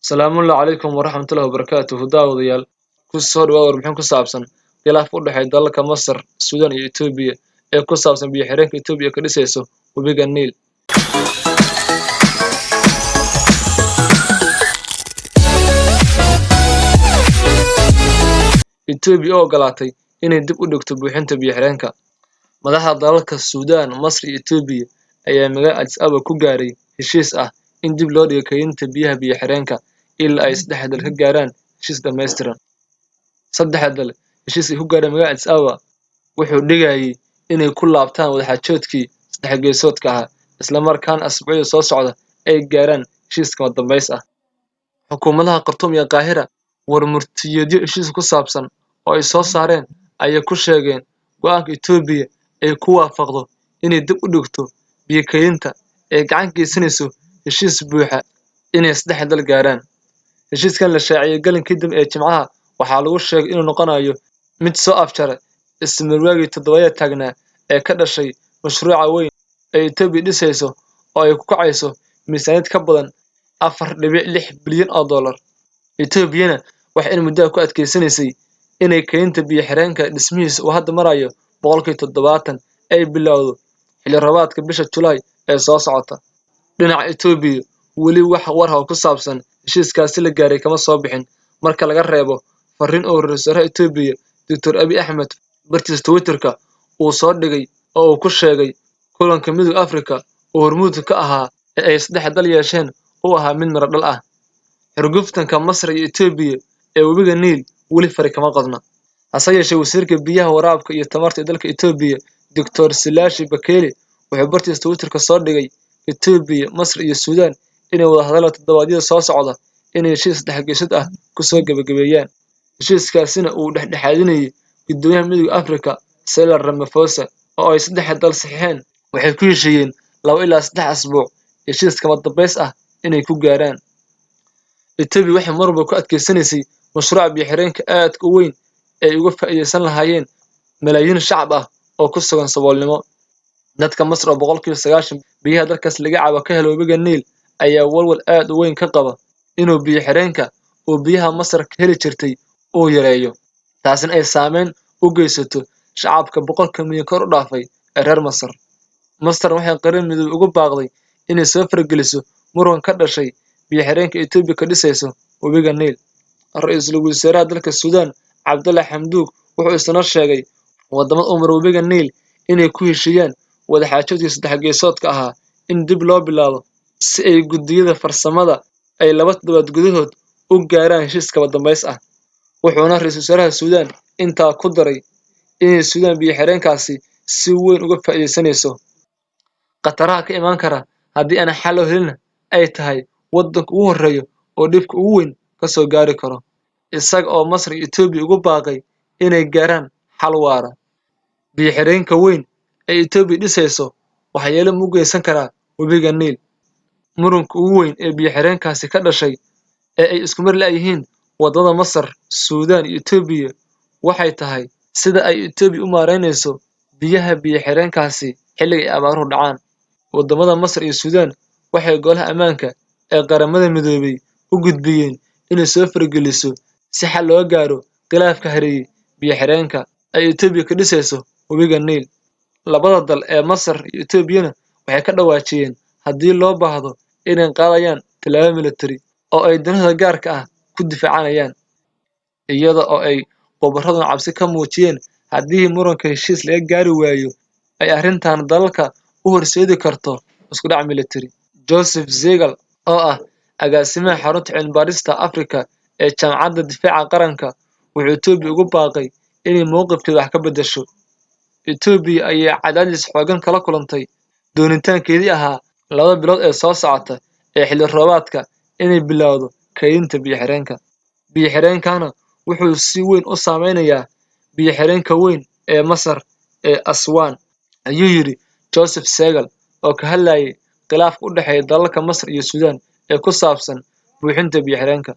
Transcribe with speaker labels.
Speaker 1: Salaamu calaykum waraxmatullaahi wabarakaatuh daawadayaal ku soo dhawaada warbixin ku saabsan khilaafka u dhexeeya dalalka Masar, Suudaan iyo Itoobiya ee ku saabsan biyo-xireenka Itoobiya ka dhisayso webiga Niil. Itoobiya oo ogolaatay inay dib u dhigto buuxinta biyo-xireenka. Madaxda dalalka Suudaan, Masar iyo Itoobiya ayaa magaalada Addis Ababa ku gaaray heshiis ah in dib loo dhigo kaydinta biyaha biyo-xireenka ilaa ay saddex dal ka gaaraan heshiis dhammaystiran. Saddexda dal heshiiska ay ku gaareen magaalada Addis Ababa wuxuu dhigayay inay ku laabtaan wadaxaajoodkii saddex geesoodka ahaa, isla markaana asbuucyada soo socda ay gaaraan heshiis kama dambays ah. Xukuumadaha Khartoum iyo Qaahira warmurtiyeedyo heshiiska ku saabsan oo ay soo saareen ayay ku sheegeen go'aanka Itoobiya ay ku waafaqdo inay dib u dhigto biyo kaydinta ay gacan ka geysanayso heshiis buuxa inay saddex dal gaaraan. Heshiiskan la shaaciyay galinkii dambe ee Jimcaha waxaa lagu sheegay inuu noqonayo mid soo afjara ismarwaagii toddobaadyada taagnaa ee ka dhashay mashruuca weyn ee Itoobiya dhisayso oo ay ku kacayso miisaaniyad ka badan 4.6 bilyan oo dollar. Itoobiyana waxay in muddo ah ku adkeysanaysay inay kaydinta biyo-xireenka dhismihiisa uu hadda marayo 70% ay bilowdo xilli roobaadka bisha Julaay ee soo socota. Dhinaca Itoobiya weli wax war ah oo ku saabsan heshiiskaasi la gaaray kama soo bixin marka laga reebo fariin uu ra'iisul wasaaraha Itoobiya Dr. Abiy Ahmed bartiisa Twitter-ka uu soo dhigay oo uu ku sheegay kulanka Midowga Afrika oo hormuudka ka ahaa ee ay saddex dal yeesheen uu ahaa mid miro dhal ah. Xurguftanka Masar iyo Itoobiya ee webiga Niil weli fari kama qodna. Hase yeeshee wasiirka biyaha, waraabka iyo tamarta ee dalka Itoobiya Dr. Silashi Bakele wuxuu bartiisa Twitter-ka soo dhigay Itoobiya, Masar iyo Suudaan inay wada hadallo toddobaadyada soo socda inay heshiis saddex geesood ah ku soo gabagabeeyaan. Heshiiskaasina uu dhexdhexaadinayay Guddoomiyaha Midowga Afrika Cyril Ramaphosa oo ay saddex dal saxiixeen. Waxay ku heshiiyeen 2 ilaa 3 asbuuc heshiis kama dambays ah inay ku gaaraan. Itoobiya waxay mar walba ku adkeysanaysay mashruuca biyo-xireenka aadka u weyn ee ay uga faa'iideysan lahaayeen malaayiin shacab ah oo ku sugan saboolnimo. Dadka Masar oo boqolkiiba 90 biyaha dalkaas laga cabo ka hela webiga Niil ayaa walwal aad u weyn ka qaba inuu biyo-xireenka uu biyaha Masar ka heli jirtay uu yareeyo, taasina ay saameyn u geysato shacabka boqolka milyan kor u dhaafay ee reer Masar. Masar waxay qaran Midoobay ugu baaqday inay soo farageliso muran ka dhashay biyo-xireenka Itoobiya ka dhisayso webiga Niil. Ra'iisul wasaaraha dalka Suudaan Cabdulla Hamdok wuxuu isna sheegay wadamada u mara webiga Niil inay ku heshiiyaan wadaxaajoodkii saddex geesoodka ahaa in dib loo bilaabo si ay guddiyada farsamada ay 2 toddobaad gudahood u gaaraan heshiis kama dambays ah. Wuxuuna ra'iisul wasaaraha Suudaan intaa ku daray inay Suudaan biyo-xireenkaasi si weyn uga faa'iideysanayso. Khataraha ka imaan kara haddii aan xal loo helin ay tahay waddanka ugu horreeya oo dhibka ugu weyn ka soo gaari karo, isaga oo Masar iyo Itoobiya ugu baaqay inay gaaraan xal waara. Biyo-xireenka weyn ee Itoobiya dhisayso waxyeello u geysan karaa webiga Niil. Muranka ugu weyn ee biyo-xireenkaasi ka dhashay ee ay isku mar la'yihiin wadamada Masar, Suudaan iyo Itoobiya waxay tahay sida ay Itoobiya u maareynayso biyaha biyo-xireenkaasi xilliga ay abaaruhu dhacaan. Wadamada Masar iyo Suudaan waxay Golaha Ammaanka ee Qaramada Midoobay u gudbiyeen inay soo farageliso si xal looga gaaro khilaafka hareeyay biyo-xireenka ay Itoobiya ka dhisayso webiga Niil. Labada dal ee Masar iyo Itoobiyana waxay ka dhawaajiyeen haddii loo baahdo inay qaadayaan tallaabo militari oo ay danahooda gaarka ah ku difaacanayaan, iyada oo ay khubaraduna cabsi ka muujiyeen haddii muranka heshiis laga gaari waayo ay arrintan dalalka u horseedi karto isku dhac militari. Joseph Zegel oo ah agaasimaha xarunta cilmi-baarista Afrika ee Jaamacadda Difaaca Qaranka wuxuu Itoobiya ugu baaqay inay mowqifkeeda wax ka beddesho. Itoobiya ayaa cadaadis xooggan kala kulantay doonitaankeedii ahaa 2 bilood ee soo socota ee xilli roobaadka inay bilowdo kaydinta biyo-xireenka. Biyo-xireenkana wuxuu si weyn u saameynayaa biyo-xireenka weyn ee Masar ee Aswan, ayuu yidhi Joseph Zegel oo ka hadlayay khilaafka u dhexeeya dalalka Masar iyo Suudaan ee ku saabsan buuxinta biyo-xireenka.